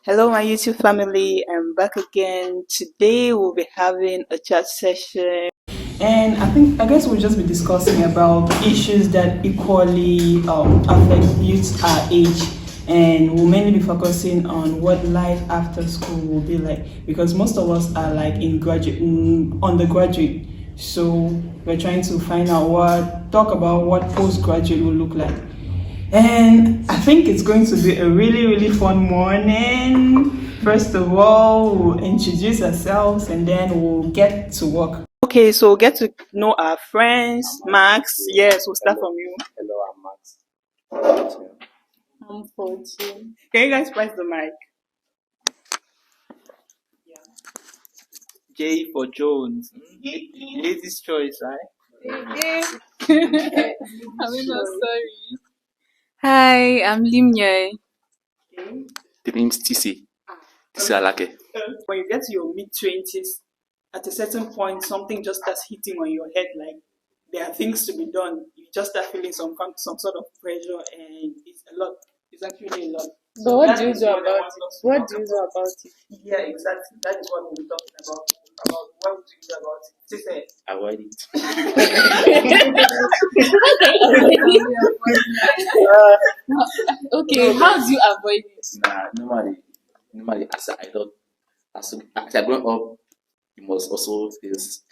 Hello, my YouTube family. I'm back again. Today we'll be having a chat session, and I guess we'll just be discussing about issues that equally affect youth our age, and we'll mainly be focusing on what life after school will be like because most of us are like undergraduate. So we're trying to talk about what postgraduate will look like. And I think it's going to be a really, really fun morning. First of all, we'll introduce ourselves and then we'll get to work. Okay, so we'll get to know our friends. Max, yes, we'll start from you. Hello, I'm Max. I'm 14. Can you guys press the mic? J for Jones. Lady's choice, right? I'm not sorry. Hi, I'm Limye. The name's TC. TC Alake. When you get to your mid-20s, at a certain point, something just starts hitting on your head like there are things to be done. You just start feeling some sort of pressure, and it's a lot. It's actually a lot. But what do you do about it? What do you do about it? Yeah, exactly. That is what we'll be talking about. About what do you do about it? Say, Avoid it. Okay, how do you avoid it? Normally, as I don't, as I grow up, you must also face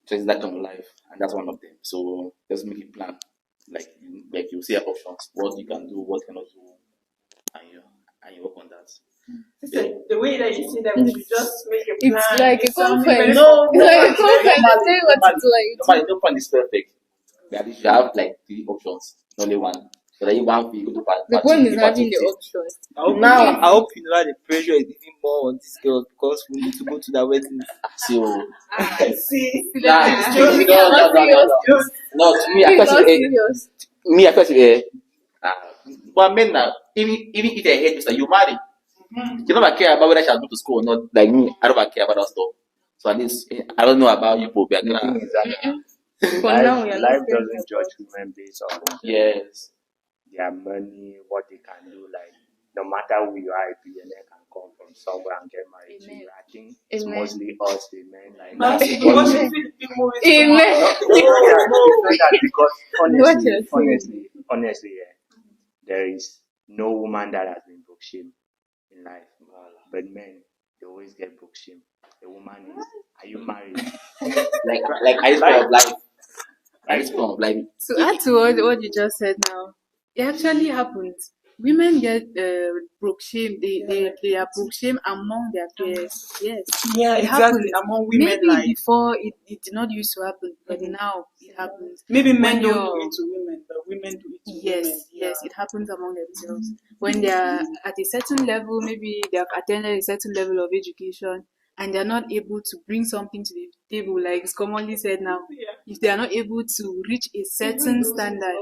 choices that come in life, and that's one of them. So just make a plan, like you see your options, what you can do, what you cannot do, and you work on that. the way that you see that we should just make a plan. It's like a conference. No, Like a conference. Tell you what to do. Normally, no plan is perfect. But at least you have like three options, not only one. So that you want to go to part. The point is having the options. I hope you know that the pressure is even more on these girls because we need to go to the wedding. So, See, no. To me, I feel like, but men now, even if they hate you, you marry. You don't care about whether she has gone to school or not. Like me, I don't care about that stuff. So at least I don't know about you, but For now, life doesn't judge women based on yes. their money, what they can do. Like, no matter who you are, a billionaire can come from somewhere and get married to you. I think it's mostly us, the men. Like, because honestly, yeah, there is no woman that has been broke shame in life. But men, they always get broke shame. The woman is, are you married? like I used to of life. I used to of life. To add to what you just said now, it actually happens. Women get broke shame. They are broke shame among their peers. Yes. Yeah, It exactly. happens. Among women, Maybe like before it did not used to happen, but now it happens. maybe men When don't you're- do it to women, but women do it to Yes, women. yes, it happens among themselves. When they are at a certain level, maybe they have attended a certain level of education and they're not able to bring something to the table, like it's commonly said now. Yeah. If they are not able to reach a certain standard,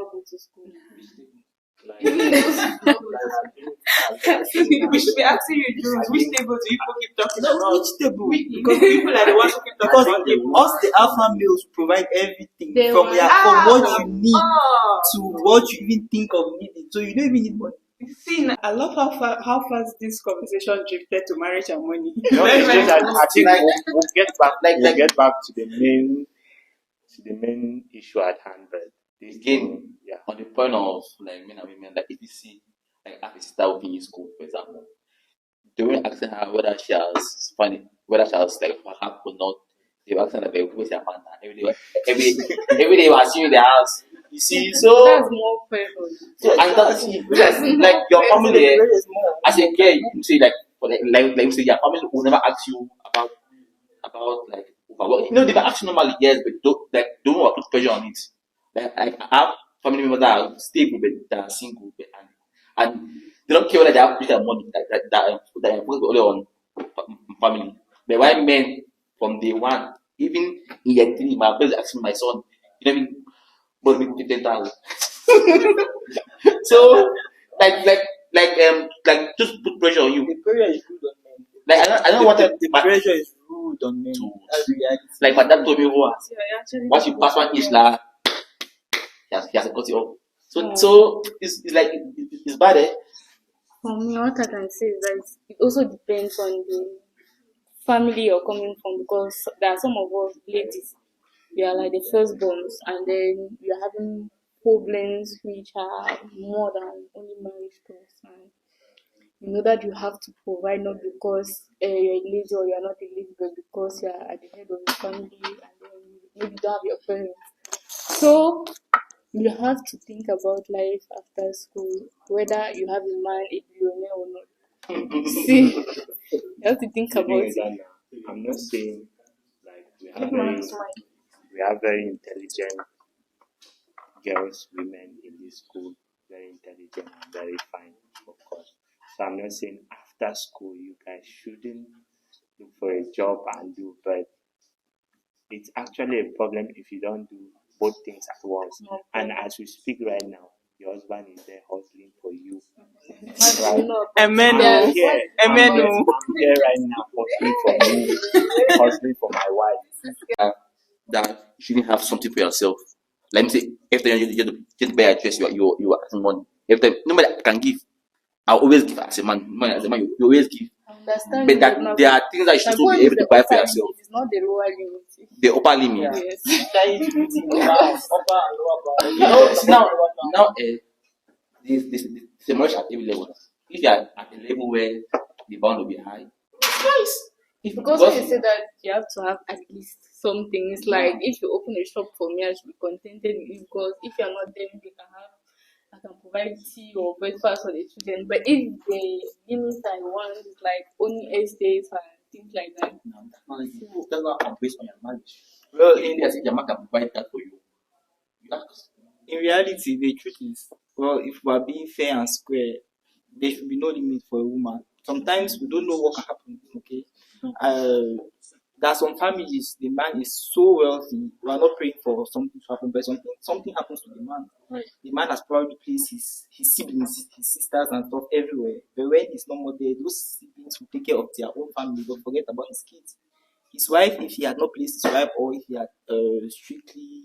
We should be asking you, Jules, which table do you keep talking about? Which table? Because people are the ones who keep talking Because about table. us, the alpha males, provide everything They from want- what you need to what you even think of needing. So you don't even need money. See, I love how fast this conversation drifted to marriage and money. No, it's just that I think Like- we'll get back to the main issue at hand. But this Again, yeah. on the point of like men and women, like if you see like a sister who in school, for example, they won't ask her whether she has like her or not. They will ask her like where's your partner every day was in the house. You see, so that's more fair. so and that's because like your family as a girl, you say like you say your family will never ask you about like overwork. You know they will ask you normally, yes, but don't put pressure on it. Like I have family members that are stable but that are single and they don't care whether they have their money that are focused only on family. But why men from day one, even in year 3, my brother asking my son, you know what I mean, but with 10,000. So like just put pressure on you. The pressure is rude on men. Like I don't want The pressure is rude on men. That's reality. like my dad told me once you pass one age lah, he has to cut it off. So it's like it's bad, eh? For me, what I can say is that it also depends on the family you're coming from, because there are some of us ladies, we are like the firstborns, and then we are having problems which are more than only marriage talks, and you know that you have to provide, not because you're a lady or you're not a lady, but because you're at the head of the family, and then maybe you don't have your parents. So you have to think about life after school, whether you have a man, a billionaire or not. See, you have to think The thing about is it. that now, I'm not saying like Everyone is fine. we have very intelligent girls, women in this school, very intelligent and very fine, of course. So I'm not saying after school you guys shouldn't look for a job and do, but it's actually a problem if you don't do both things at once. No And problem. as we speak right now, your husband is there hustling for you. How do you know about Amen. it? Oh. I'm here. Amen. I'm Oh. here right now hustling for you, hustling for my wife. That you shouldn't have something for yourself. Let me say, every time you just buy a dress, you are asking money. Every time, nobody can give. I always give as a man. As a man, you always give. I understand But you, that my there are point. things that you should My also point be is able to the buy for upper yourself. limit, it's not the lower limit. The upper limit. Yes. Upper and lower bound. You know, see now, this emerge at every level. If you are at a level where the bound will be high, it's nice. Because when you say that, you have to have at least some things. Like if you open a shop for me, I should be contented with it, because if you're not there, maybe I can provide tea or breakfast for the children. But if the limit I want is like only estates and things like that, now that's not based on your marriage. Well, As if your man can provide that for you. That's in reality, the truth is, well, if we are being fair and square, there should be no limit for a woman. Sometimes we don't know what can happen. Okay, there are some families, the man is so wealthy, we are not praying for something to happen, but something happens to the man. The man has probably placed his siblings, his sisters and stuff everywhere. But when he's no more there, those siblings will take care of their own family, don't forget about his kids. His wife, if he had not placed his wife, or if he had strictly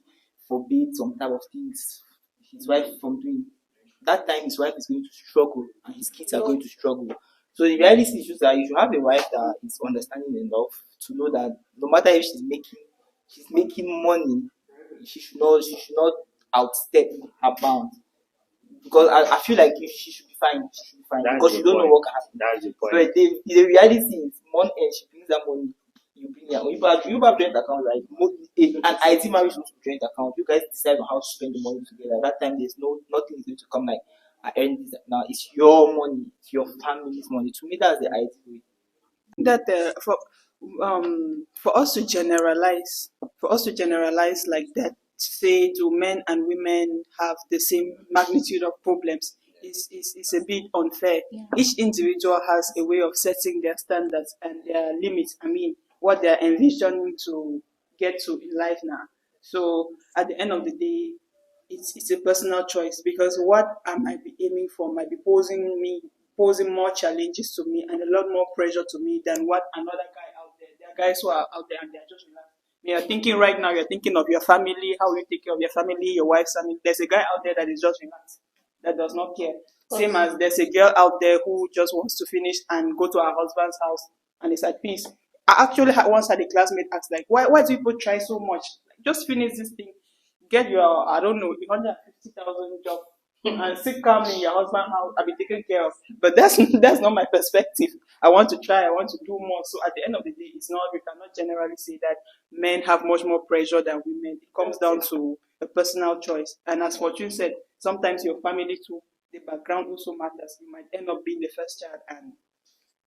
forbid some type of things his wife from doing, that time his wife is going to struggle and his kids are going to struggle. So the reality is just that you should have a wife that is understanding enough to know that no matter if she's making money, she should not outstep her bounds. Because I feel like if she should be fine, she should be fine. That's Because the you don't know point. what can happen. That's the point. But the reality is, one end she brings that money, you bring your own. You have joint account, like an IT marriage is joint account. You guys decide on how to spend the money together. That time there's nothing is going to come like I earned this. Now it's your money, it's your family's money. To me, that's the ideal way. That for us to generalize like that, say do men and women have the same magnitude of problems, is a bit unfair. Each individual has a way of setting their standards and their limits. I mean, what they're envisioning to get to in life now. So at the end of the day, it's a personal choice, because what I might be aiming for might be posing more challenges to me and a lot more pressure to me than what another guy out there. There are guys who are out there and they're just relaxed. You're thinking right now, you're thinking of your family, how you take care of your family, your wife's family. There's a guy out there that is just relaxed, that does not care. Same as there's a girl out there who just wants to finish and go to her husband's house and is at peace. I actually once had a classmate ask, like, why do people try so much? Just finish this thing, get your, I don't know, 150,000 job, and sit calm in your husband's house. I'll be taken care of. But that's not my perspective. I want to try. I want to do more. So at the end of the day, it's not. We cannot generally say that men have much more pressure than women. It comes down to a personal choice. And as Fortune said, sometimes your family too, the background also matters. You might end up being the first child, and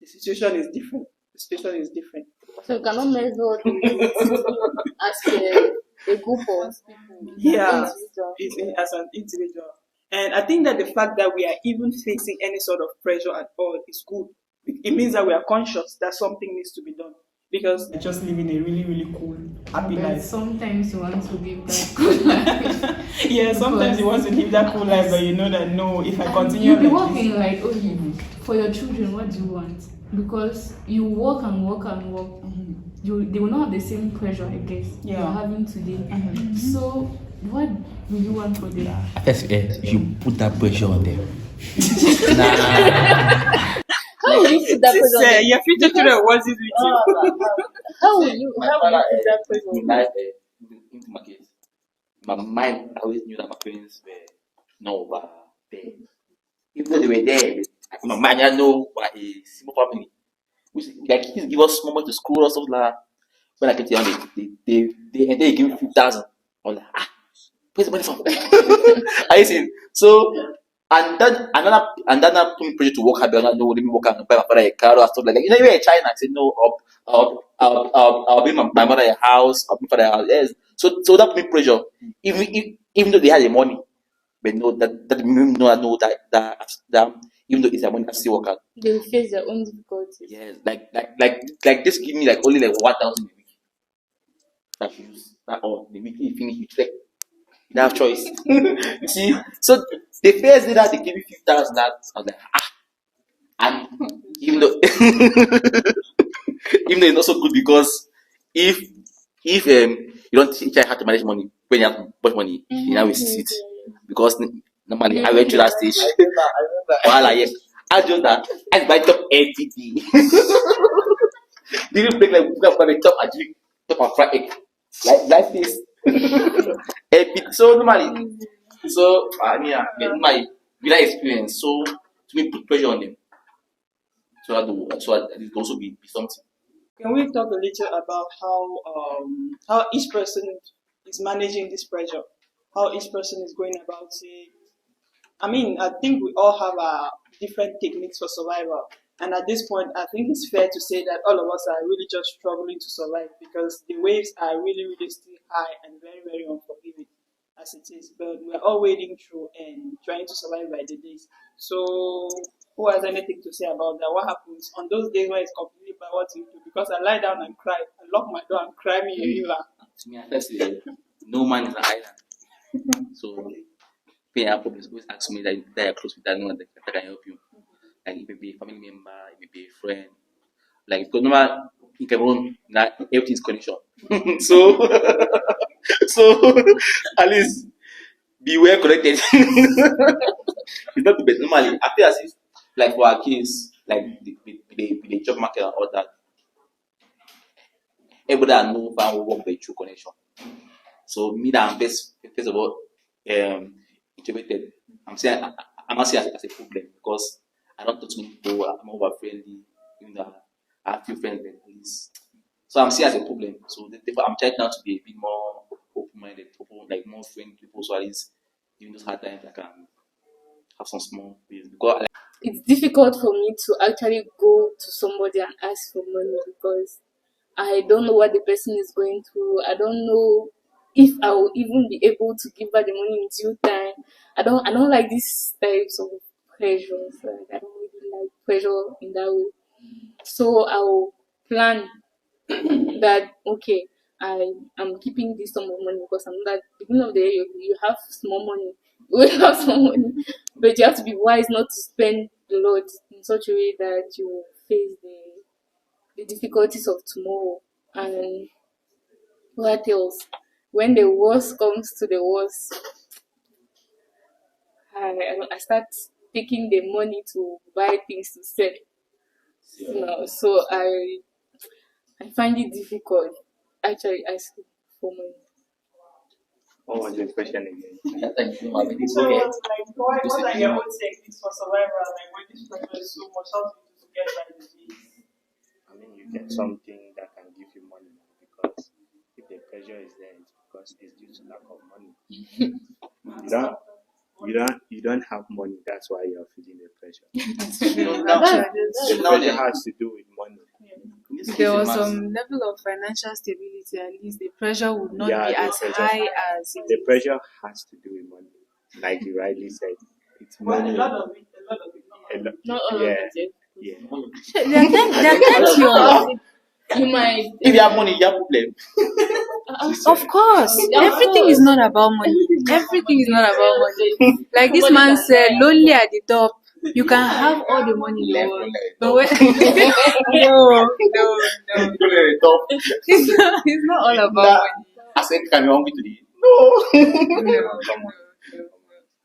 the situation is different. The situation is different. So you cannot measure the as a group of people. Yeah, Individual. as an individual. And I think that the fact that we are even facing any sort of pressure at all is good. It means that we are conscious that something needs to be done. Because we're just living a really, really cool, happy But life. sometimes you want to live that good life. Yeah, sometimes you want to live that cool life, but you know that no, if I continue You'll be like working this, like, okay, for your children, what do you want? Because you work and work and work. They will not have the same pressure, I guess, Yeah. you're having today. So, what do you want for them? First, you put that pressure on them. Nah. How will you put that pressure on them? Your future children wants it with you. How will you My how will father, you put that pressure on in them? life, into my case, my mind always knew that my parents were not over there. Even though they were there, in my mind, I know we're a simple family. Which, like, kids give us small money to school or something like that. When I get young, they give me 50,000. I'm like, where's the money from? Are you saying? So, and then I put me pressure to work hard. I know, let me work and buy my father a car or stuff like that. You know, you're in China. I said, no, I'll bring my mother a house. I'll bring my father a house. Yes. So that put me pressure. Even though they had the money, but no, that no, I know that even though it's their money, I still work hard. They will face their own difficulties. Yes, like just give me like only like 1,000 a week. That you use that all the week you finish you check. You don't have choice. You see, so the first day that they give me 50,000, that I was like, and even though even though it's not so good because if you don't teach how to manage money when you have much money, you now will see it because normally I went to that stage. While yes, I just that I buy top every day. Didn't break like we got by the top actually top and fried egg like this. So normally, so I mean, my without experience, so to me put pressure on them so that it will also be something. Can we talk a little about how each person is managing this pressure? How each person is going about it? I mean, I think we all have different techniques for survival. And at this point, I think it's fair to say that all of us are really just struggling to survive because the waves are really, really still high and very, very unforgiving as it is. But we're all wading through and trying to survive by the days. So, who has anything to say about that? What happens on those days when it's completely by what you do? Because I lie down and cry, I lock my door and cry me a river. To me, I first say no man is an island. So when you have problems, always ask me that you're close with that no one that can help you. Like it may be a family member, it may be a friend. Like because normal in Cameroon, now everything is connection. so so at least be well connected. It's not the best. Normally, I feel as if like for our case, like the job market and all that, everybody I know found work by true connection. So me that I'm first of all introverted. I'm not saying as a problem because I don't talk to many people. I'm over friendly. Even though I have few friends at least. So I'm seeing as a problem. So therefore I'm trying now to be a bit more open-minded, like more friendly people. So at least during those hard times I can have some small ways because It's difficult for me to actually go to somebody and ask for money because I don't know what the person is going through. I don't know if I will even be able to give her the money in due time. I don't like these types of pressures. Like, I don't really like pressure in that way. So I will plan that okay, I am keeping this sum of money because I'm not at the beginning of the year you have small money. You will have small money. But you have to be wise not to spend a lot in such a way that you will face the difficulties of tomorrow. And what else? When the worst comes to the worst, I start taking the money to buy things to sell. So I find it difficult actually asking for money. What was the question again? Thank you, my baby. So, Okay. like, what are your own techniques for survival? Like, when this pressure is so much, how do you get by the days? I mean, you get something that can give you money because if the pressure is there, it's because it's due to lack of money. You don't have money. That's why you're feeling the pressure. The pressure has to do with money. If there was some level of financial stability, at least the pressure would not Yeah, be the as pressure. high as it The is. pressure has to do with money, like you rightly said. It's Well, money. a lot of it, Not all Yeah, of it. yeah. There are times You might. If you have money, you have problem. of course, everything is not about money. Everything is not about money. Like this man said, lonely at the top. You can have all the money in the world, but when no, it's not all about money. I said, can you hungry today? No.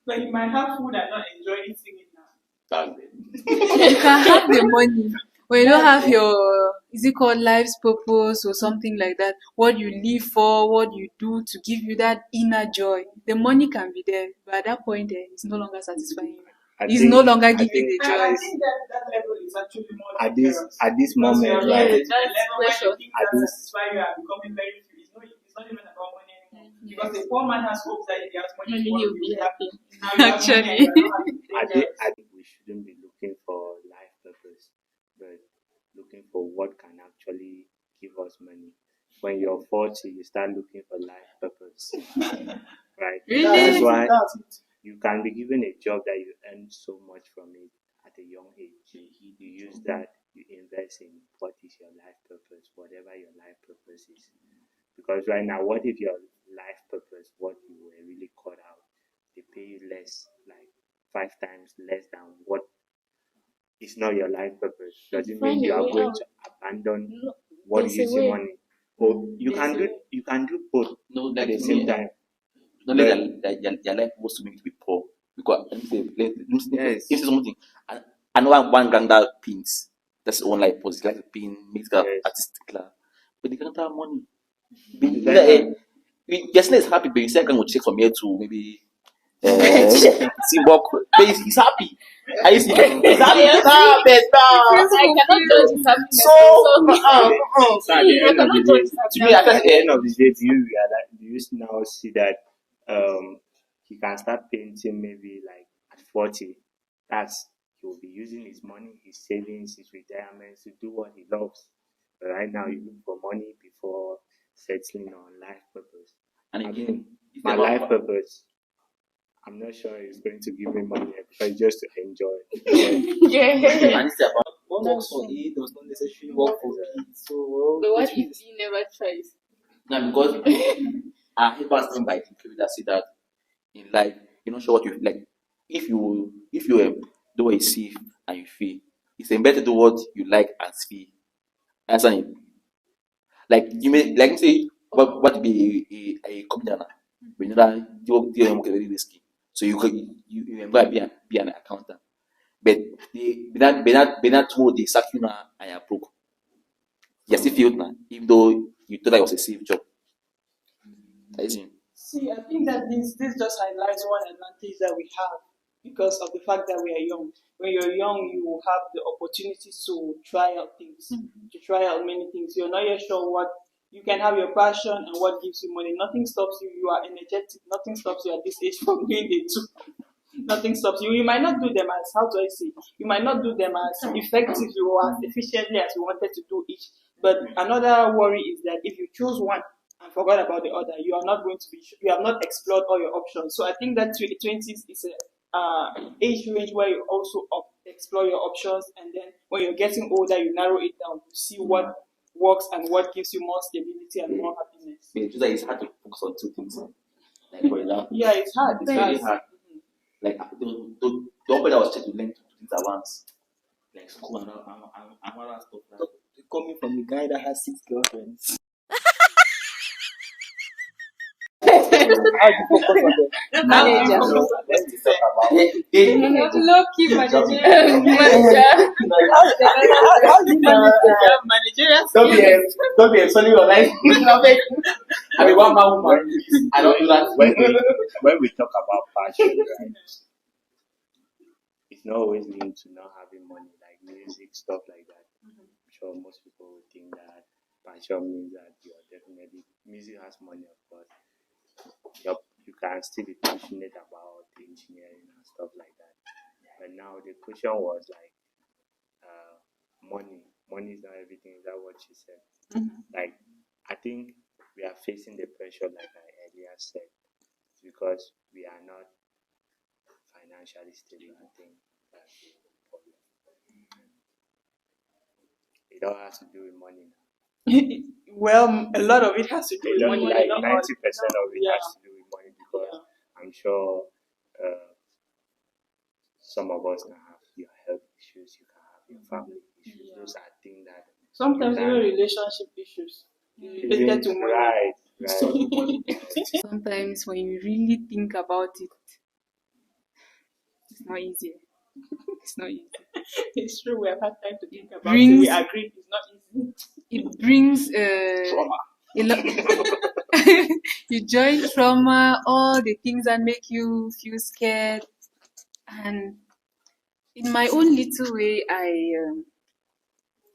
but you might have food and not enjoy eating it now. That's it. You can have the money, but you don't have your, is it called life's purpose or something like that? What you live for, what you do to give you that inner joy. The money can be there, but at that point, it's no longer satisfying you. It's no longer giving the I joy. think that level is actually more At this dangerous. moment, Because right? you're at the That's level where pressure. you think that satisfy you are becoming very free. It's not even about money anymore. Because the poor man has hopes that if he has money, Money, he he'll will be be happy. happy. Now you have money and Actually. you're not happy. I think we shouldn't be looking for life purpose, but looking for what can actually give us money. When you're 40, you start looking for life purpose, right? That's Really? why That's it. you can be given a job that you earn so much from it at a young age. You use that, you invest in what is your life purpose, whatever your life purpose is. Because right now, what if your life purpose, what you were really caught out, they pay you less, like 5 times less than what is not your life purpose? Does it mean Find you a are way going out. to abandon No, what there's a gives you way. money? Or you There's can a do way. both No, at like the to same me, time. not let their life was to make to be poor. Because let me say, Yes. if something, I know one grandad pins. That's the one like post like a pin, makes that Yes. artistic class. But they can't have money. Exactly. Yes, is happy, but you say I will check from here to maybe Simbok. But he's happy. I see. He's happy. Yes. Nah, better. I cannot judge his happiness. So, So at the I end of cannot the judge day, his to me, I happiness. can at the end of the day, do you now see that he can start painting maybe like at 40? That's he will be using his money, his savings, his retirement to do what he loves. But right now, you look for money before settling on life purpose. And I again, mean, it's my about- life purpose, I'm not sure it's going to give me money because just to enjoy. Yeah. and it's about What works for A does not necessarily work for B. So, But what if he never tries? now because I hate passing by people that say that in life you're not sure what you like. If you do what you see and you feel, it's better to do what you like and feel. Understand it? Like you may like say what be a comedian, but you know that you work very risky. So you go be an accountant. But be not told they sack you now and you're broke. You still feel now, even though you thought that it was a safe job. That's it. See, I think that this just highlights one advantage that we have because of the fact that we are young. When you're young, you will have the opportunity to try out things, to try out many things. You're not yet sure what you can have your passion and what gives you money. Nothing stops you. You are energetic. Nothing stops you at this age from doing the two. Nothing stops you. You might not do them as how do I say? You might not do them as effectively or as efficiently as you wanted to do each. But another worry is that if you choose one and forgot about the other, you are not going to be. You have not explored all your options. So I think that 20s is a age range where you also explore your options, and then when you're getting older, you narrow it down to see what works and what gives you more stability and more happiness. But it's just that it's hard to focus on two things. Like for example, Yeah, it's hard. it's very hard. Like the opera was trying to learn to do things at once, like school and other stuff. Like, coming from a guy that has 6 girlfriends. How do you focus on them? Manager. let's talk about they Lucky manager. How do you manage don't be selling your life. I mean, one man woman. I don't do that. When we talk about passion, right? It's not always linked to not having money, like music, stuff like that. I'm sure most people would think that passion means that you're definitely music has money, of course. You can still be passionate about engineering and stuff like that. But now the question was like, money. Money is not everything. Is that what you said? Like, I think we are facing the pressure, like I earlier said, because we are not financially stable. I think that's the problem. It all has to do with money now. Well, a lot of it has to do with money. Like not all. 90% of it Yeah. has to do with money because I'm sure some of us now have your health issues, you can have your family issues. Those are things that Sometimes you even can relationship issues even related to money. right. Sometimes when you really think about it, it's not easy. It's not easy. It's true. We have had time to think about it. Brings We agree. It's not easy. it brings Trauma. a lot. You join trauma, all the things that make you feel scared, and in my own little way, I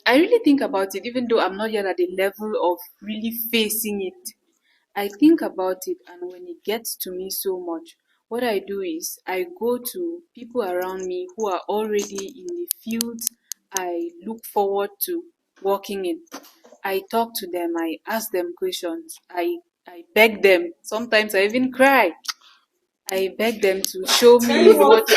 really think about it, even though I'm not yet at the level of really facing it. I think about it, and when it gets to me so much, what I do is I go to people around me who are already in the fields I look forward to working in. I talk to them, I ask them questions, I beg them. Sometimes I even cry. I beg them to show me what.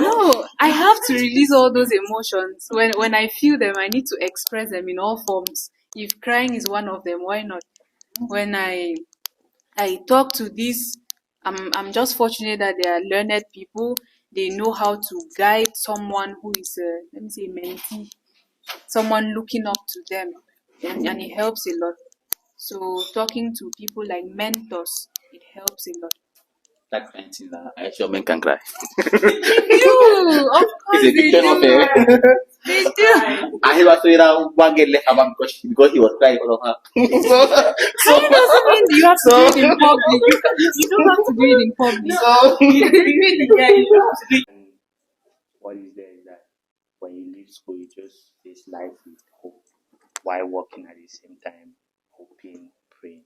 No, I have to release all those emotions. When I feel them, I need to express them in all forms. If crying is one of them, why not? When I talk to these, I'm just fortunate that they are learned people. They know how to guide someone who is a, let me say, mentee, someone looking up to them, and it helps a lot. So talking to people like mentors, it helps a lot. That kind of thing that I sure men can cry. You, of course It's a they picture of do. her. They do. I hear say that one girl left her mom because he was crying because of her. Crying doesn't mean you have to do it in public. You don't have to do it in public. And what is there is that when you leave school, you just face life with hope while working at the same time, hoping, praying.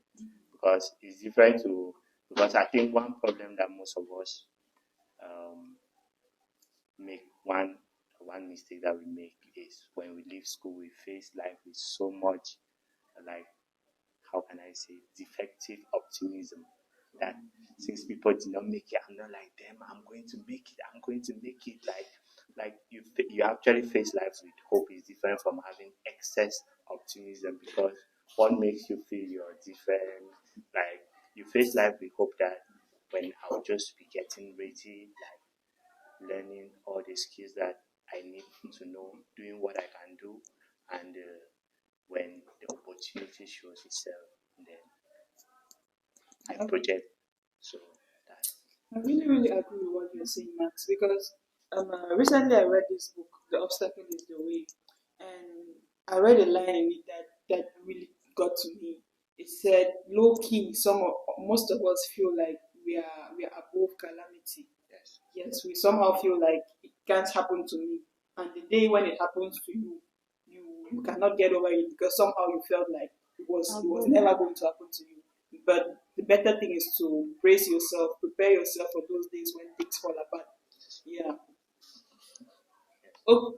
Because it's different to, because I think one problem that most of us um, make, one mistake that we make is when we leave school, we face life with so much, like, how can I say, defective optimism that since people did not make it, I'm not like them. I'm going to make it. I'm going to make it. Like you actually face life with hope is different from having excess optimism, because what makes you feel you're different, like you face life with hope that when I'll just be getting ready, like learning all the skills that I need to know, doing what I can do, and when the opportunity shows itself, then I project. So that's I really, really agree with what you're saying, Max, because recently I read this book, The Obstacle is the Way, and I read a line in it that really got to me. It said, low key, most of us feel like we are above calamity. Yes, we somehow feel like it can't happen to me. And the day when it happens to you, you cannot get over it because somehow you felt like it was never going to happen to you. But the better thing is to brace yourself, prepare yourself for those days when things fall apart. Yeah. Oh,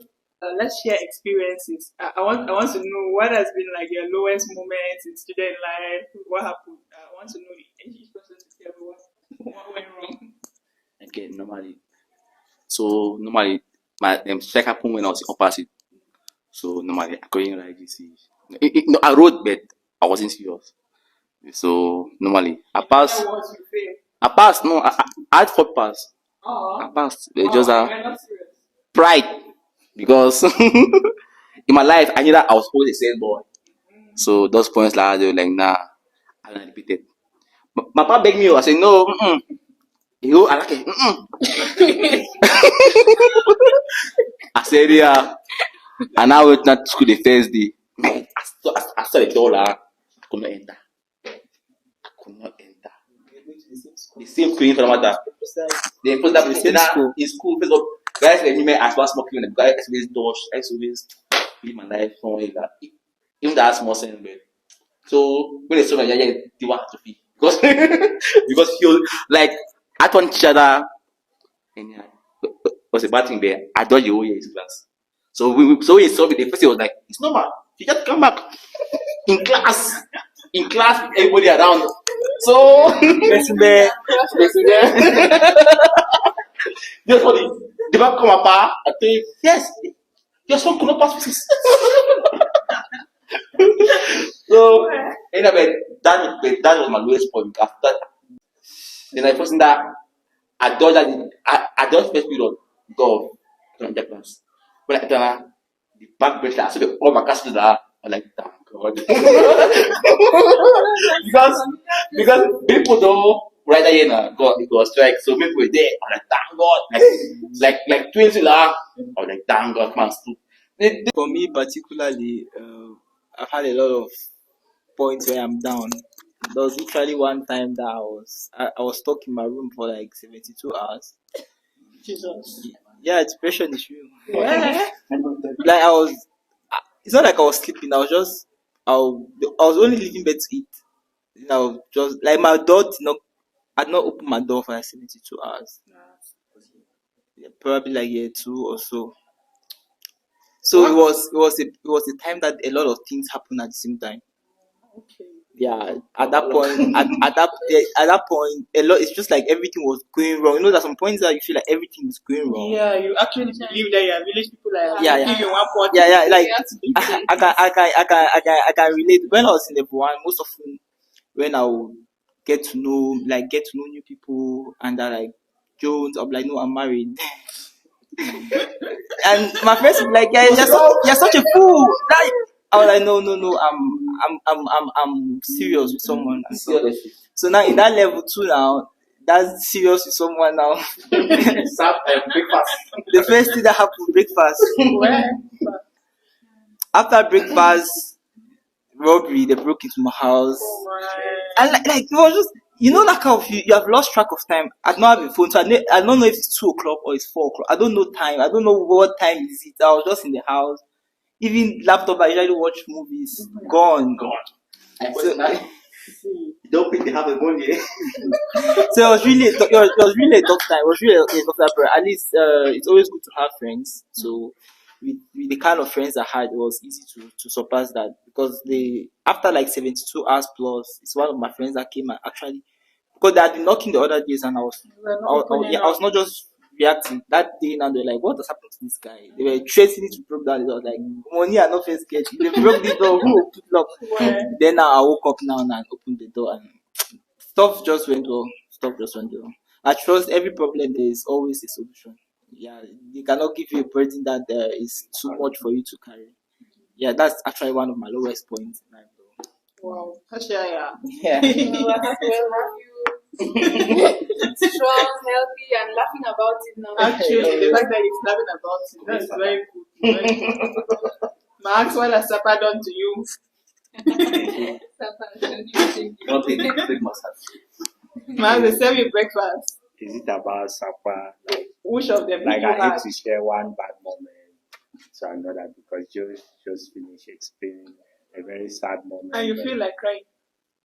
let's share experiences. I want to know what has been like your lowest moments in student life. What happened? I want to know each person to tell me what went wrong. Okay, normally my strike happened when I was in opposite. So normally I couldn't write this. No, I wrote, but I wasn't serious. So normally I passed. What was you fail? I passed. No, I had 4 pass. I Oh, passed. It's just a you're not serious. pride because in my life I knew that I was always the same boy. So those points like they were like nah, I don't repeat it. My papa begged me. I said no. You I like it. I said yeah. And I went to school the first day. Man, I saw the door. I could not enter. I could not enter. The same thing for the matter. They put that in school. First of all, guys let me as well smoking when the guy always dodge. I always live my life somewhere like that. Even that small sense, but so when they saw my yaya, they were happy because because he was like I told each other and yeah, was a bad thing there. I dodged the whole year his class. So so when he saw me, the first thing was like, it's normal. You just come back in class. In class, everybody around. So listen there. Just for the back come apart. I think yes, your son could not pass physics. So anyway, that was my lowest point. After that, then I first that I dodged that I dodged first period. Go to the class. When I enter the back bench, I saw all my classes there. I like thank God because people don't right there now, God, it was strike. So people were there. I'm like, thank God. Like 20 la. I was like, thank God, man. For me particularly, I've had a lot of points where I'm down. There was literally one time that I was stuck in my room for like 72 hours. Jesus. Yeah, depression is real. Yeah. Like it's not like I was sleeping. I was only leaving bed to eat. Just like my door did not. I'd not opened my door for like 72 hours. Yeah, probably like year two or so. So it was a time that a lot of things happened at the same time. Okay. Yeah, at that point, at that point, a lot. It's just like everything was going wrong. There's some points that you feel like everything is going wrong. Yeah, you actually believe that your village people are Yeah, making you one pot. Yeah, like You have to do I can relate. When I was in level one, most often when I would get to know new people and that like Jones, I'm like, no, I'm married. And my friends would be like, yeah, you're such a fool. I was like, no, I'm serious with someone. And so now in that level two now, that's serious with someone now. Breakfast. The first thing that happened, breakfast. After breakfast, robbery, they broke into my house. And like it was just that kind of you have lost track of time. I don't have a phone, so I don't know if it's 2 o'clock or it's 4 o'clock. I don't know time. I don't know what time is it. I was just in the house. Even laptop, I usually watch movies. Gone. So, don't think they have a money. So it was really a tough time. It was really a tough time. But at least it's always good to have friends. So with the kind of friends I had, it was easy to surpass that because after like 72 hours plus, it's one of my friends that came and actually because they had been knocking the other days and I was not just reacting that day. Now they're like, what has happened to this guy? They were threatening to break down the door. Like, money are not first sketch. They broke the door. Who will put lock? Then now I woke up now and opened the door and stuff just went well. I trust every problem there is always a solution. Yeah, they cannot give you a burden that is too much for you to carry. Yeah, that's actually one of my lowest points in life, though. Wow. Yeah. Yeah. Strong, healthy, and laughing about it now. Actually, the fact that he's laughing about it, that's very good. Very good. Max, what has supper done to you? Don't think big massage. Max, they serve you breakfast. Is it about supper? Which of them Like did you I have? hate to share one bad moment to another because just finished explaining a very sad moment. And you But feel like crying.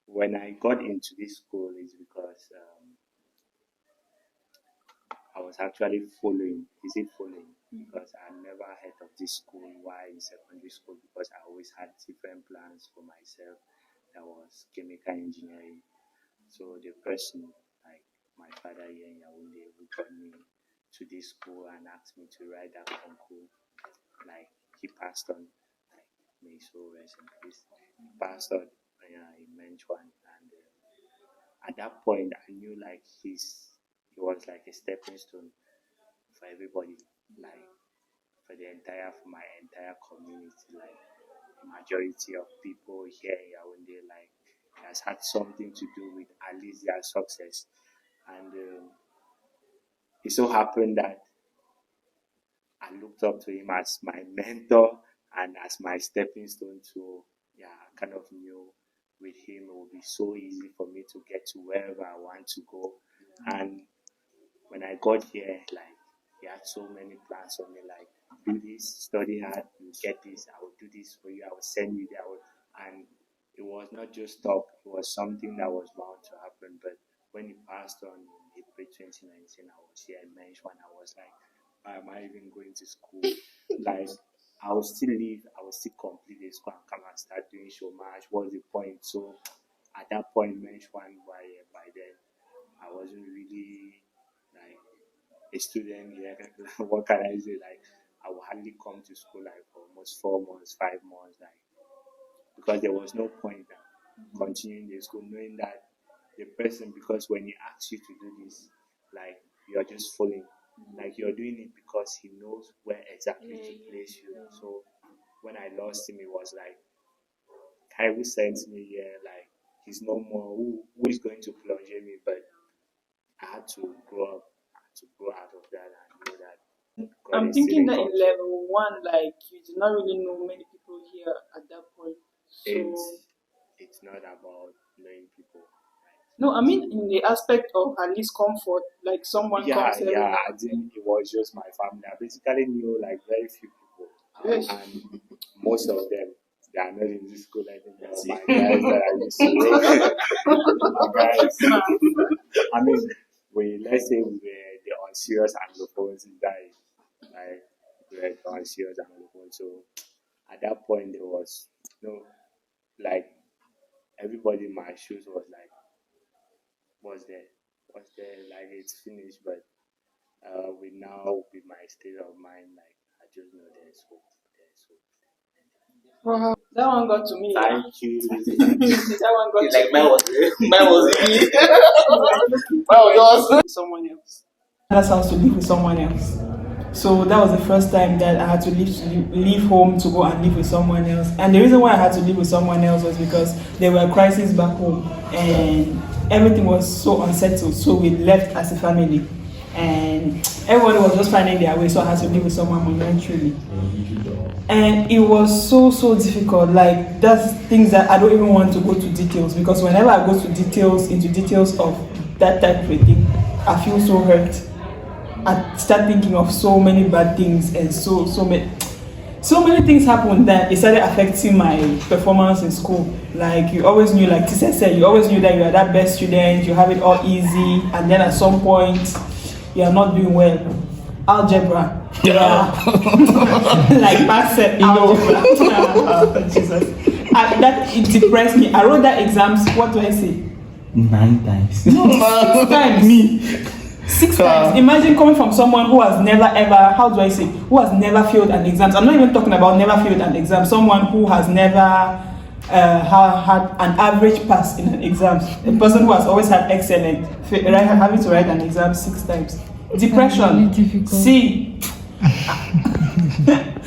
when I got into this school is because I was actually following. Is it following? Because I never heard of this school while in secondary school because I always had different plans for myself. That was chemical engineering. So the person, like my father here in Yaoundé, who got me to this school and asked me to write that concours, like he passed on, like may so rest in peace. He passed on, he meant one, and at that point I knew like he was like a stepping stone for everybody, like for my entire community, like the majority of people here in Yaoundé, like has had something to do with at least their success. And it so happened that I looked up to him as my mentor and as my stepping stone to, yeah, I kind of knew with him it would be so easy for me to get to wherever I want to go. And when I got here, like, he had so many plans on me, like, do this, study hard, you get this, I will do this for you, I will send you there. And it was not just talk, it was something that was bound to happen. But when he passed on in April 2019, I was here in Mench when I was like, why am I even going to school? Like, I will still leave, I will still complete the school and come and start doing chômage. What's the point? So at that point, Mench one by then, I wasn't really like a student here. What can I say? Like, I would hardly come to school like for almost 4 months, 5 months, like because there was no point now continuing the school, knowing that the person, because when he asks you to do this, like you're just following, like you're doing it because he knows where exactly to place you. So when I lost him, it was like Kaiwu sent me here, like he's no more. Who is going to plunge me? But I had to grow up, I had to grow out of that and know that God I'm is still thinking in that in control. level one, like you do not really know many people here at that point. So It's not about knowing people, right? no, I mean in the aspect of at least comfort, like someone Yeah, comes every yeah. now I and then. didn't. It was just my family. I basically knew like very few people, Yes. and most of them they are not in this school anymore. My guys that I used to, my guys. I mean, let's say we were the unserious Anglophones in that age, right? We were the unserious Anglophones. So at that point, there was no like everybody in my shoes was like, was there like it's finished, but with now with my state of mind, like I just know there's hope, there's hope. Wow, that one got to me. Thank you. That one got It's to like me. mine was really mine was With someone else. That's house to live with someone else. So that was the first time that I had to leave home to go and live with someone else. And the reason why I had to live with someone else was because there were crises back home and everything was so unsettled. So we left as a family and everybody was just finding their way. So I had to live with someone momentarily. And it was so difficult. Like that's things that I don't even want to go to details because whenever I go to details of that type of a thing, I feel so hurt. I start thinking of so many bad things and so many things happened that it started affecting my performance in school. Like you always knew, like Tisa said, you always knew that you are that best student, you have it all easy, and then at some point you are not doing well. Algebra. Yeah. Like Max said, algebra. Jesus. And that it depressed me. I wrote that exams, what do I say? 9 times. No, 6 times. Me. 6 times. Imagine coming from someone who has never ever, how do I say, who has never failed an exam. I'm not even talking about never failed an exam. Someone who has never had an average pass in an exam. A person who has always had excellent, having to write an exam 6 times. Depression. See,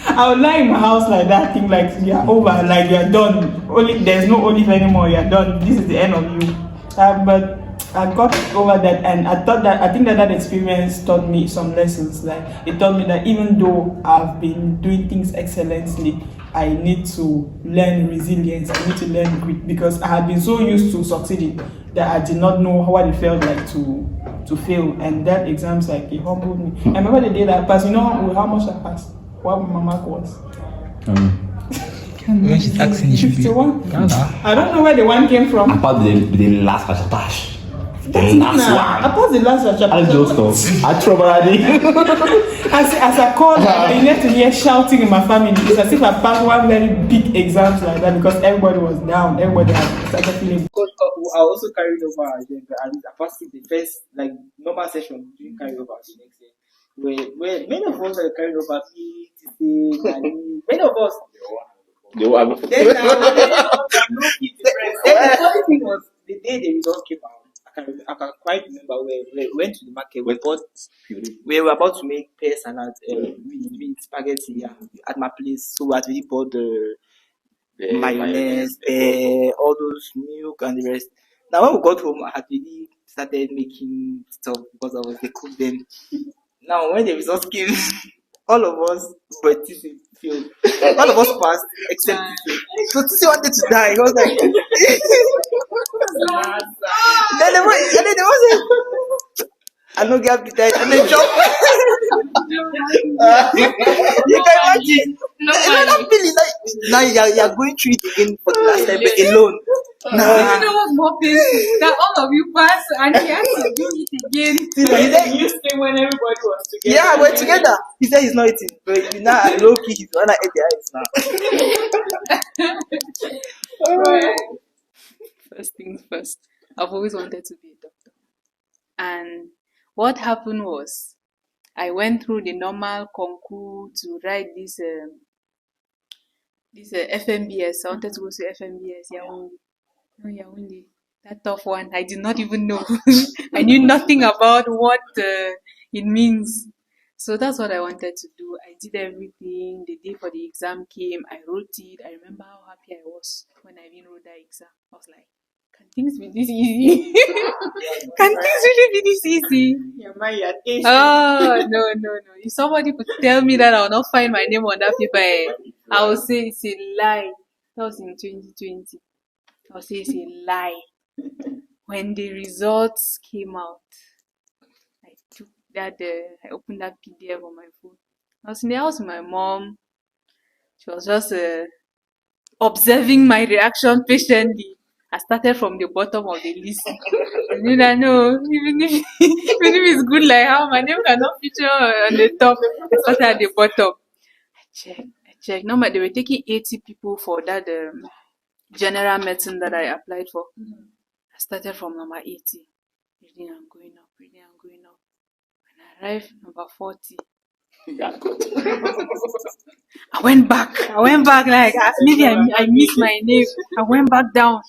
I would lie in my house like that, think like you're over, like you're done. There's no olive anymore. You're done. This is the end of you. But I got over that, and I think that experience taught me some lessons. Like it taught me that even though I've been doing things excellently, I need to learn resilience. I need to learn grit because I had been so used to succeeding that I did not know what it felt like to fail. And that exams like it humbled me. I remember the day that I passed. You know how much I passed? What my mark was? When she's asking, you should be. 51. I don't know where the one came from. Apart the last rachatage. That's not now. I passed the last chapter. I just stop. I trouble already. As I called, I needed to hear shouting in my family. It's as if I passed one very big exams like that because everybody was down. Everybody had started feeling. I also carried over then, but I passed the first like normal session didn't carry over to next year. Where many of us are carried over me, many of us. they were Then the funny thing was the day the results came out. I can quite remember where we went to the market. We were about to make pear salad with spaghetti, yeah, at my place. So we had really bought the mayonnaise, all those milk and the rest. Now when we got home, I had really started making stuff because I was the cook then. Now when the results came, all of us were filled. All of us passed except Tissy. So Tissy wanted to die. He was like, then the was like, I know get the die and then jump. You can imagine. No You know that feeling like now you're going through it again for the last time, but alone. You know what's more painful? That all of you pass and he has to do it again. He said, You stay when everybody was together. yeah, we're together. He said he's not eating, but you know, low key, he's the one that ate the eyes now. Right. First things first. I've always wanted to be a doctor. And what happened was, I went through the normal concours to write this FMBS. I wanted to go to FMBS, Yaoundé. No, Yaoundé. That tough one. I did not even know. I knew nothing about what it means. So that's what I wanted to do. I did everything. The day for the exam came. I wrote it. I remember how happy I was when I even wrote that exam. I was like, can things be this easy? Can things really be this easy? Your mind, you're tasty. Oh, no. If somebody could tell me that I will not find my name on that paper, I will say it's a lie. That was in 2020. I will say it's a lie. When the results came out, I took that, I opened that PDF on my phone. I was in the house with my mom. She was just observing my reaction patiently. I started from the bottom of the list. I knew that no, even if even if it's good like how my name cannot feature on the top, I started at the bottom. I checked. No, but they were taking 80 people for that general medicine that I applied for. I started from number 80, reading and going up. When I arrived number 40, I went back like maybe I missed my name. I went back down.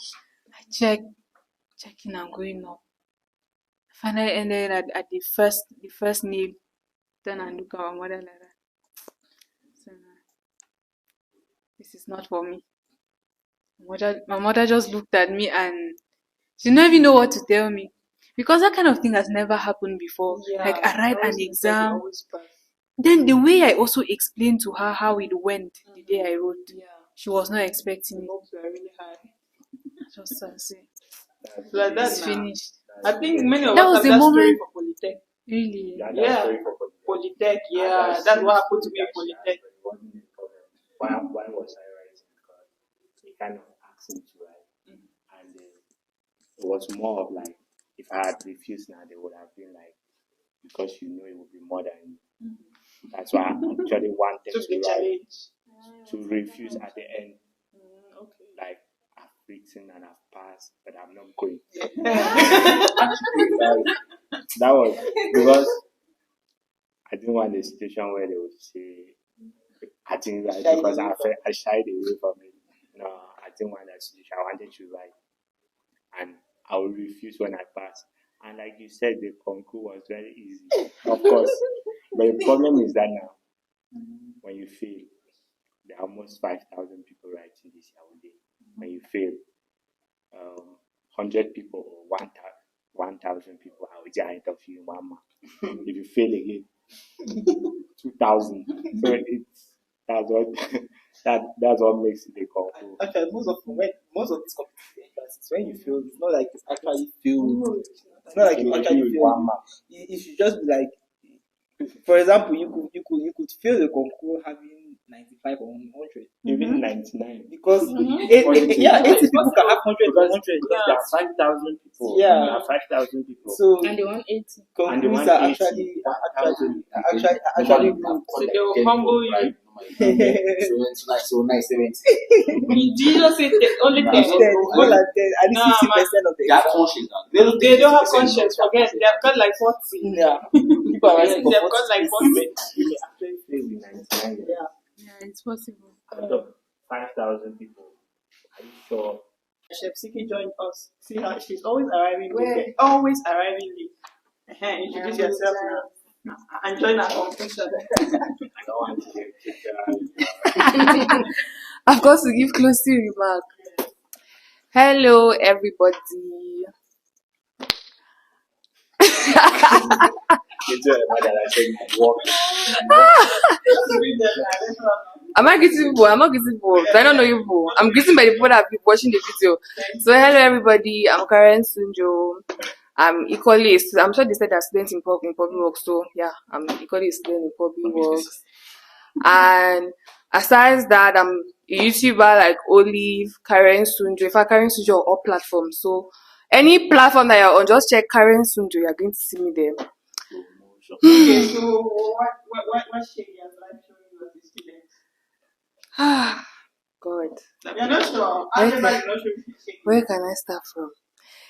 I checking and going up. Finally ended at the first name. Then I look at my mother like that. So this is not for me. My mother just looked at me and she didn't even know what to tell me. Because that kind of thing has never happened before. Like I write an exam. Then the way I also explained to her how it went the day I wrote, she was not expecting it. Really high. I just say, Like that it's now. finished. I think many of That us was have the that story moment. for Polytech. Really? Yeah, Yeah. that's very popular. Polytech, yeah. That's what happened to me at Polytech. Why was I writing? Because they kind of asked me to write, and it was more of like if I had refused now, they would have been like, because you know it would be more than you. That's why I actually wanted Took to the write, challenge. to refuse at the end. Okay. Like I've written and I've passed, but I'm not going. That was because I didn't want a situation where they would say I didn't write because I shied away from it. No, I didn't want that situation. I wanted to write, and I would refuse when I pass. And like you said, the concours was very easy, of course. But the problem is that now, when you fail, there are almost 5,000 people writing this year. When you fail, 100 people or 1,000 people are ahead of you in 1 month. If you fail again, 2,000. So that's what that's what makes it a concours. Actually, most of these competitive classes, when you feel, it's not like it's actually feel. It's not like you actually feel. 1 month. It should just be like, for example, you could feel the concours having 95 or 100 Even 99. because 80 people can have 100 or 100. Because there are 5,000 people. Yeah. There are 5,000 people. So And they want 80. And the concours 180, are actually good. So they will humble you. So nice, 70. Did you just say only 10? More than 10, at Nah, least 60% man. of the They are conscious now. They don't have conscience, forget. They have got like 40. Yeah. People are writing They've for got 40. like 40. They actually fail in 99. Yeah, it's possible. Out of 5,000 people, are you sure? Chef Siki joined us. See how she's always arriving late. Always arriving late. Introduce yourself now. And join our conversation. I don't want to get I've got to give closing remark. Hello, everybody. Am I greeting people? I'm not greeting people. I don't know you people. I'm greeting by the people that have been watching the video. So hello everybody. I'm Karen Sunjo. I'm equally a student. I'm sure they said they're students in public work. So yeah, I'm equally a student in public work. And aside that, I'm a YouTuber like Olive, Karen Sunjo. In fact, Karen Sunjo on all platforms. So any platform that you're on, just check Karen Sunjo. You're going to see me there. Okay, so what shade you have life showing you as a student? God. You're not sure. Everybody not sure if it's shade. Where can I start from?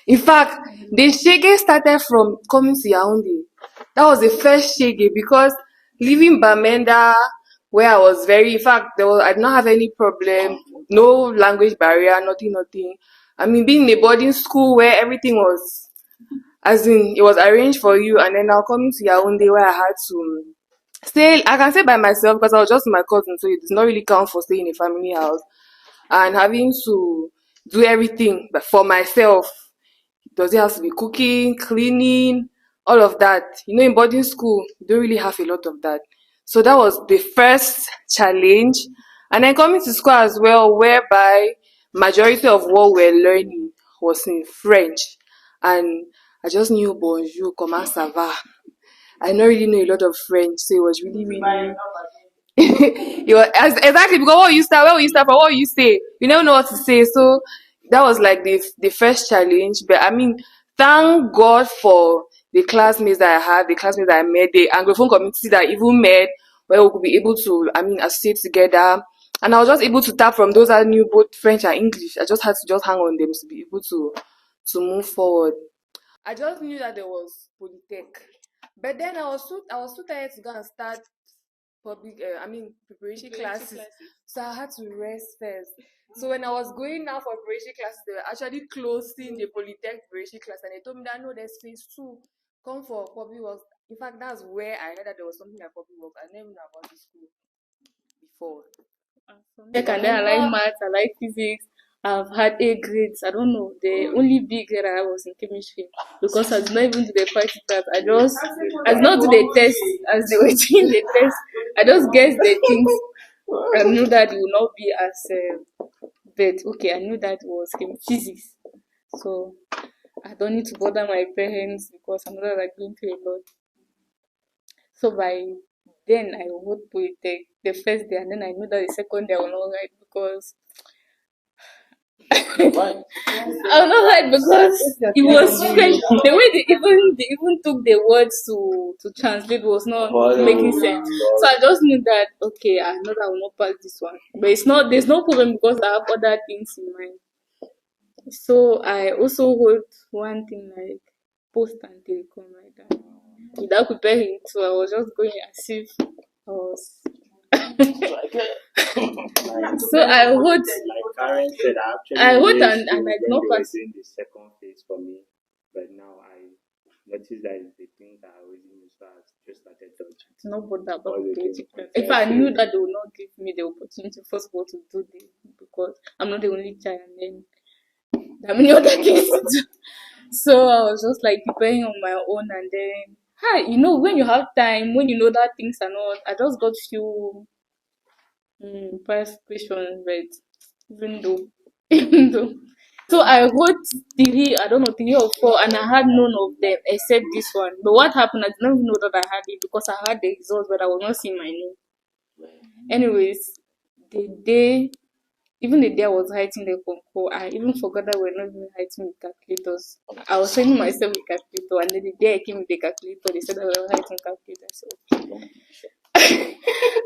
In fact, the shege started from coming to Yaoundé. That was the first shege because leaving Bamenda, where I was I did not have any problem, no language barrier, nothing. I mean, being in a boarding school where everything was, as in, it was arranged for you, and then now coming to Yaoundé where I had to stay, I can say by myself because I was just with my cousin, so it does not really count for staying in a family house. And having to do everything but for myself. Does it have to be cooking, cleaning, all of that? In boarding school, you don't really have a lot of that. So that was the first challenge. And then coming to school as well, whereby majority of what we're learning was in French. And I just knew bonjour, comment ça va. I don't really know a lot of French, so it was really, really exactly because what you start, where you start from, what you say, you never know what to say. So that was like the first challenge. But I mean, thank God for the classmates that I had, the classmates that I met, the Anglophone community that I even met, where we could be able to, associate together. And I was just able to tap from those that knew both French and English. I just had to just hang on them to be able to move forward. I just knew that there was Polytech, but then I was too tired to go and start preparatory classes. So I had to rest first. So when I was going now for preparatory classes, they were actually closing the Polytech preparatory class, and they told me that no, there's phase 2. Come for public work. In fact, that's where I heard that there was something like public work. I never knew about this school before. And then I like maths, I like physics. I've had A grades. I don't know. The only B grade I had was in chemistry because I did not even do the practicals. I did not do the test as they were doing the test. I just guessed the things. I knew that it would not be as but okay, I knew that it was physics. So I don't need to bother my parents because I know that I'm going through a lot. So by then I wrote Polytech the first day, and then I knew that the second day I will not write because Why? I will not write because it was French. The way they even took the words to translate was not making sense. So I just knew that okay, I know that I will not pass this one. But there's no problem because I have other things in mind. So I also wrote one thing like post and telecom like that. Without preparing, so I was just going as if I was. So I wrote. Like Karen said, I wrote raised and I when did they not were pass. doing the second phase for me, but now I noticed that the things that I was doing, so I just started touching. No bother about All the the things education. concern If I knew food. that they would not give me the opportunity, first of all, to do this because I'm not the only child, and then there are many other things to do. So I was just like preparing on my own, and then hi, when you have time, when you know that things are not, I just got few past questions, but even though, even though. So I wrote I don't know, 3 or 4, and I had none of them except this one. But what happened, I did not even know that I had it because I had the results, but I was not seeing my name. Anyways, even the day I was writing the concours, I even forgot that we're not even writing with calculators. I was training myself with calculator, and then the day I came with the calculator, they said that we were writing calculator. So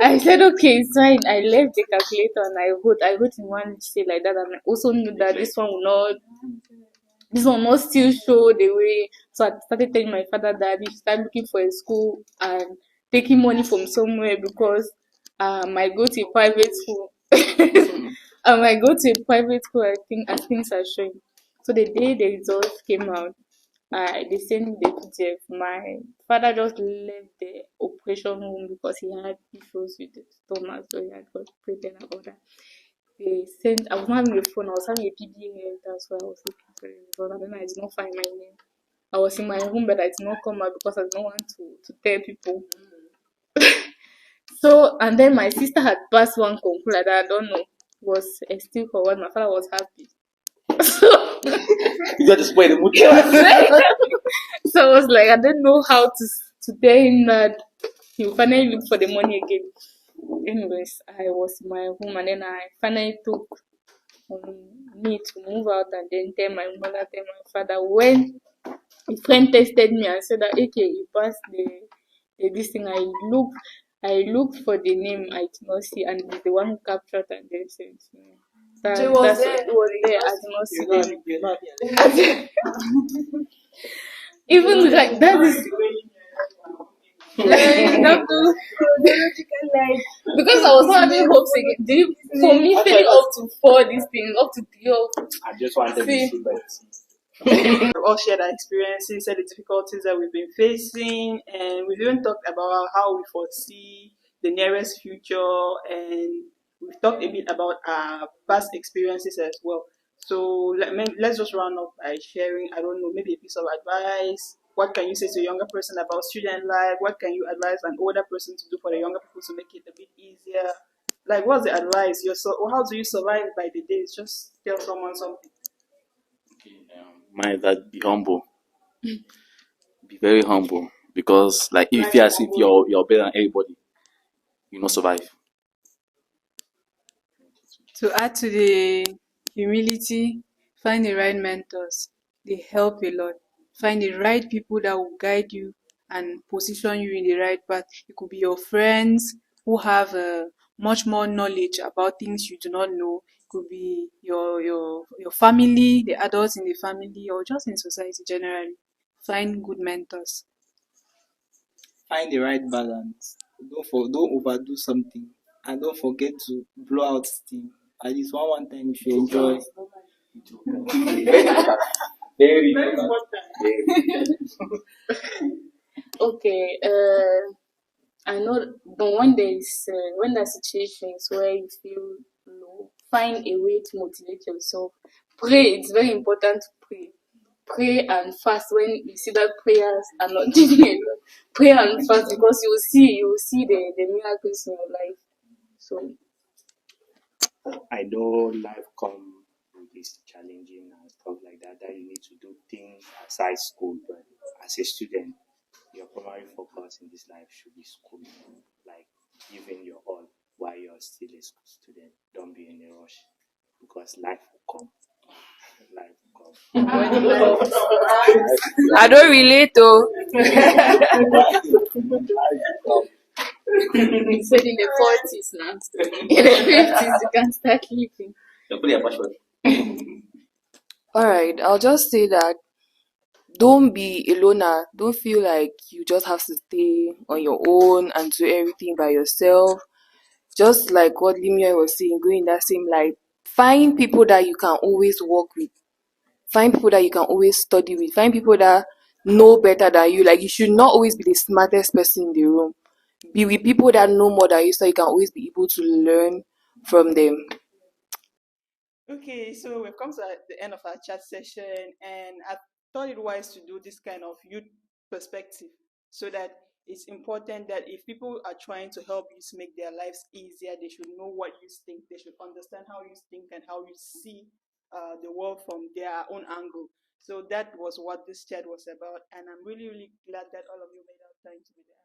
I said, okay, it's fine. I left the calculator and I wrote in one state like that, and I also knew that this one will not still show the way. So I started telling my father that he should start looking for a school and taking money from somewhere because I might go to a private school. I might go to a private school, I think, as things are showing. So the day the results came out, they sent me the PDF. My father just left the operation room because he had issues with the stomach, so he had got pregnant and all that. I was not having a phone, I was having a PBA, that's why I was looking for the result, and then I did not find my name. I was in my room, but I did not come out because I did not want to tell people. So, and then my sister had passed one concours like that, I don't know, was still for what my father was happy. So, You got to spoil the mood. so I was like, I don't know how to tell him that he will finally look for the money again. Anyways, I was in my room, and then I finally took me to move out and then tell my mother, tell my father. When a friend tested me and said that, okay, you passed the this thing, I looked for the name, I did not see, and it's the one who captured and then sent me. It was there, I did not see it. Even like that is because I was not having hopes again. For me, feeling up to 4 these things, up to 3 of I just wanted to see that. We've all shared our experiences, said the difficulties that we've been facing, and we've even talked about how we foresee the nearest future, and we've talked a bit about our past experiences as well. So let's just round up by sharing, I don't know, maybe a piece of advice. What can you say to a younger person about student life? What can you advise an older person to do for the younger people to make it a bit easier? Like, what's the advice? How do you survive by the days? Just tell someone something. Okay, my advice: be humble. Be very humble, because like if you feel as if you're better than everybody, you not survive. To add to the humility, find the right mentors. They help a lot. Find the right people that will guide you and position you in the right path. It could be your friends who have much more knowledge about things you do not know. It could be your family, the adults in the family, or just in society generally. Find good mentors. Find the right balance. Don't overdo something, and don't forget to blow out steam. At least one time if you enjoy. Very Okay. I know, but when there's situations where you feel low, find a way to motivate yourself. Pray. It's very important to pray. Pray and fast when you see that prayers are not doing it. Pray and fast, because you will see the miracles in your life. So I know life come with this challenging and stuff like that, that you need to do things aside school, but as a student, your primary focus in this life should be school. Like giving your all while you're still a school student. Don't be in a rush, because life will come. Life will come. I don't relate though. you said in the 40s now. In the 50s, you can start living. Alright, I'll just say that don't be a loner. Don't feel like you just have to stay on your own and do everything by yourself. Just like what Limia was saying, go in that same light. Find people that you can always work with. Find people that you can always study with. Find people that know better than you. Like, you should not always be the smartest person in the room. Be with people that know more than you, so you can always be able to learn from them. Okay, so we've come to the end of our chat session, and I thought it wise to do this kind of youth perspective, so that it's important that if people are trying to help you to make their lives easier, they should know what you think, they should understand how you think and how you see the world from their own angle. So that was what this chat was about, and I'm really, really glad that all of you made out time to be there.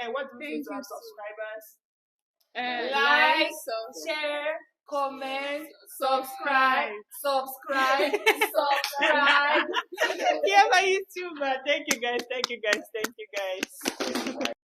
And what do you think to our subscribers? Like, share, comment, subscribe. Yeah, my YouTuber. Thank you guys.